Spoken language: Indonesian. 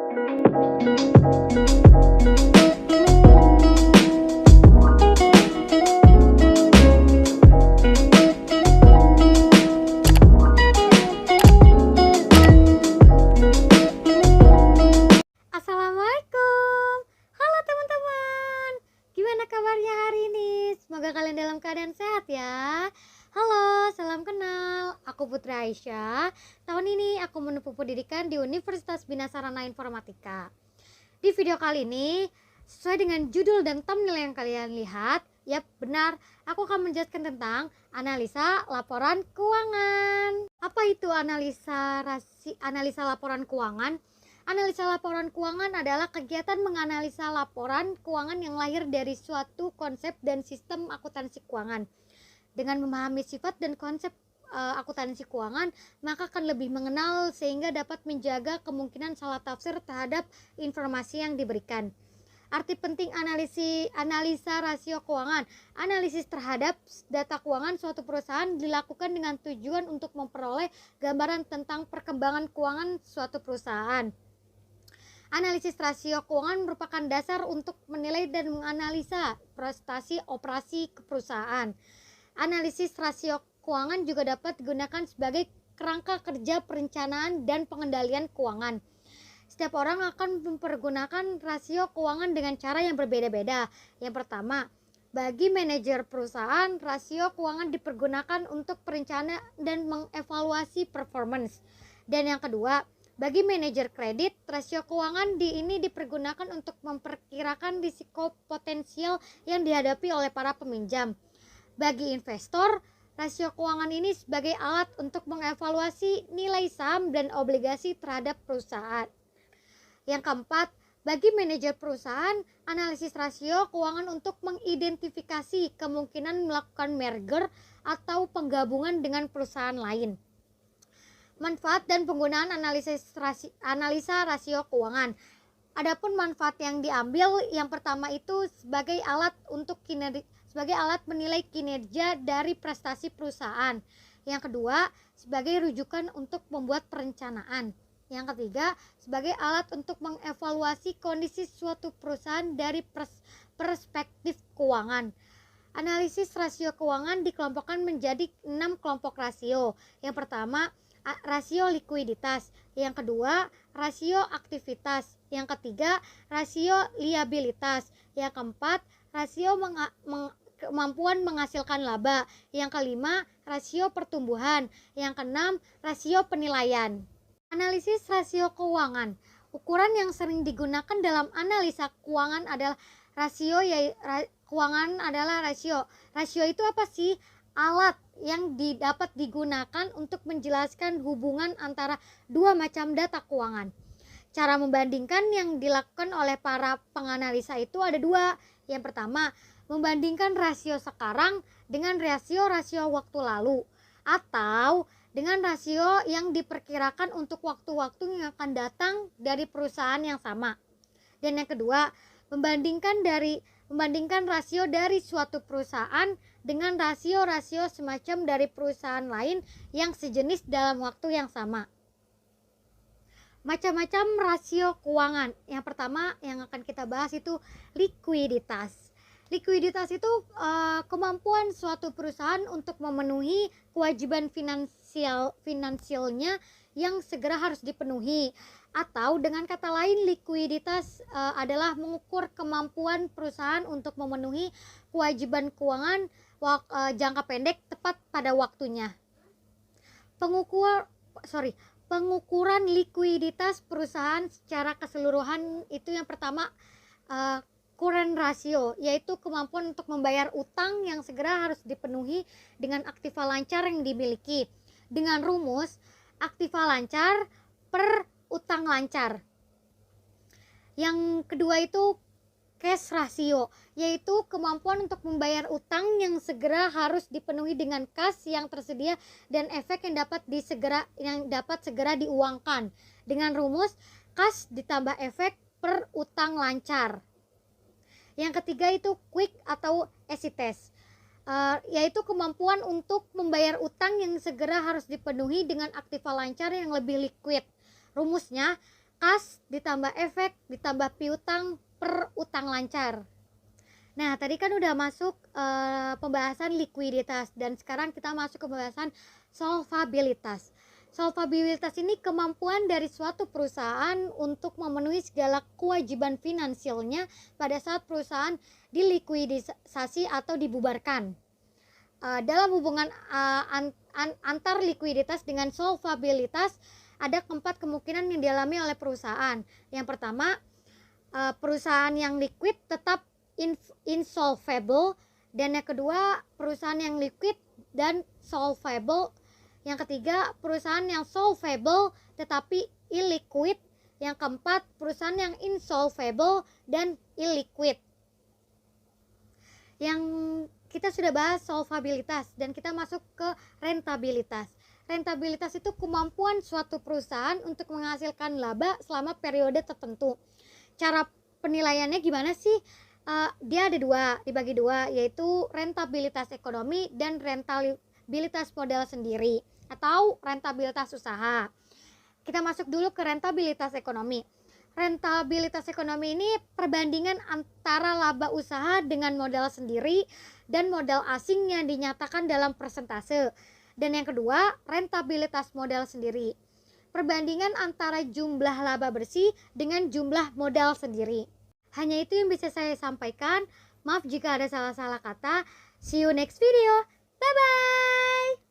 Assalamualaikum. Halo teman-teman. Gimana kabarnya hari ini? Semoga kalian dalam keadaan sehat ya. Halo, salam kenal. Aku Putri Aisyah. Tahun ini aku menempuh pendidikan di Universitas Bina Sarana Informatika. Di video kali ini, sesuai dengan judul dan thumbnail yang kalian lihat, ya benar, aku akan menjelaskan tentang analisa laporan keuangan. Apa itu analisa laporan keuangan? Analisa laporan keuangan adalah kegiatan menganalisa laporan keuangan yang lahir dari suatu konsep dan sistem akuntansi keuangan. Dengan memahami sifat dan konsep akuntansi keuangan, maka akan lebih mengenal sehingga dapat menjaga kemungkinan salah tafsir terhadap informasi yang diberikan. Arti penting analisa rasio keuangan. Analisis terhadap data keuangan suatu perusahaan dilakukan dengan tujuan untuk memperoleh gambaran tentang perkembangan keuangan suatu perusahaan. Analisis rasio keuangan merupakan dasar untuk menilai dan menganalisa prestasi operasi perusahaan. Analisis rasio keuangan juga dapat digunakan sebagai kerangka kerja perencanaan dan pengendalian keuangan. Setiap orang akan mempergunakan rasio keuangan dengan cara yang berbeda-beda. Yang pertama, bagi manajer perusahaan, rasio keuangan dipergunakan untuk perencanaan dan mengevaluasi performance. Dan yang kedua, bagi manajer kredit, rasio keuangan ini dipergunakan untuk memperkirakan risiko potensial yang dihadapi oleh para peminjam. Bagi investor, rasio keuangan ini sebagai alat untuk mengevaluasi nilai saham dan obligasi terhadap perusahaan. Yang keempat, bagi manajer perusahaan, analisis rasio keuangan untuk mengidentifikasi kemungkinan melakukan merger atau penggabungan dengan perusahaan lain. Manfaat dan penggunaan analisa rasio keuangan. Adapun manfaat yang diambil, yang pertama itu sebagai alat menilai kinerja dari prestasi perusahaan. Yang kedua, sebagai rujukan untuk membuat perencanaan. Yang ketiga, sebagai alat untuk mengevaluasi kondisi suatu perusahaan dari perspektif keuangan. Analisis rasio keuangan dikelompokkan menjadi 6 kelompok rasio. Yang pertama, rasio likuiditas. Yang kedua, rasio aktivitas. Yang ketiga, rasio liabilitas. Yang keempat, rasio kemampuan menghasilkan laba. Yang kelima, rasio pertumbuhan. Yang keenam, rasio penilaian. Analisis rasio keuangan. Ukuran yang sering digunakan dalam analisa keuangan adalah rasio. Rasio itu apa sih? Alat yang dapat digunakan untuk menjelaskan hubungan antara dua macam data keuangan. Cara membandingkan yang dilakukan oleh para penganalisa itu ada dua. Yang pertama, membandingkan rasio sekarang dengan rasio waktu lalu, atau dengan rasio yang diperkirakan untuk waktu-waktu yang akan datang dari perusahaan yang sama. Dan yang kedua, membandingkan rasio dari suatu perusahaan dengan rasio semacam dari perusahaan lain yang sejenis dalam waktu yang sama. Macam-macam rasio keuangan. Yang pertama yang akan kita bahas itu likuiditas. Likuiditas itu kemampuan suatu perusahaan untuk memenuhi kewajiban finansialnya yang segera harus dipenuhi. Atau dengan kata lain, likuiditas adalah mengukur kemampuan perusahaan untuk memenuhi kewajiban keuangan jangka pendek tepat pada waktunya. Pengukuran likuiditas perusahaan secara keseluruhan itu yang pertama, current ratio, yaitu kemampuan untuk membayar utang yang segera harus dipenuhi dengan aktiva lancar yang dimiliki. Dengan rumus aktiva lancar per utang lancar. Yang kedua itu cash ratio, yaitu kemampuan untuk membayar utang yang segera harus dipenuhi dengan kas yang tersedia dan efek yang dapat segera diuangkan. Dengan rumus kas ditambah efek per utang lancar. Yang ketiga itu quick atau easy test, yaitu kemampuan untuk membayar utang yang segera harus dipenuhi dengan aktiva lancar yang lebih liquid. Rumusnya kas ditambah efek ditambah piutang per utang lancar. Nah, tadi kan udah masuk pembahasan likuiditas dan sekarang kita masuk ke pembahasan solvabilitas. Solvabilitas ini kemampuan dari suatu perusahaan untuk memenuhi segala kewajiban finansialnya pada saat perusahaan dilikuidisasi atau dibubarkan. Dalam hubungan antar likuiditas dengan solvabilitas ada 4 kemungkinan yang dialami oleh perusahaan. Yang pertama, perusahaan yang liquid tetap insolvable, dan yang kedua perusahaan yang liquid dan solvable. Yang ketiga perusahaan yang solvable tetapi illiquid. Yang keempat perusahaan yang insolvable dan illiquid. Yang kita sudah bahas solvabilitas dan kita masuk ke rentabilitas. Rentabilitas itu kemampuan suatu perusahaan untuk menghasilkan laba selama periode tertentu. Cara penilaiannya gimana sih? Dia ada dibagi dua, yaitu rentabilitas ekonomi dan rentabilitas modal sendiri atau rentabilitas usaha. Kita masuk dulu ke rentabilitas ekonomi. Rentabilitas ekonomi ini perbandingan antara laba usaha dengan modal sendiri dan modal asing yang dinyatakan dalam persentase. Dan yang kedua, rentabilitas modal sendiri. Perbandingan antara jumlah laba bersih dengan jumlah modal sendiri. Hanya itu yang bisa saya sampaikan. Maaf jika ada salah-salah kata. See you next video. Bye-bye.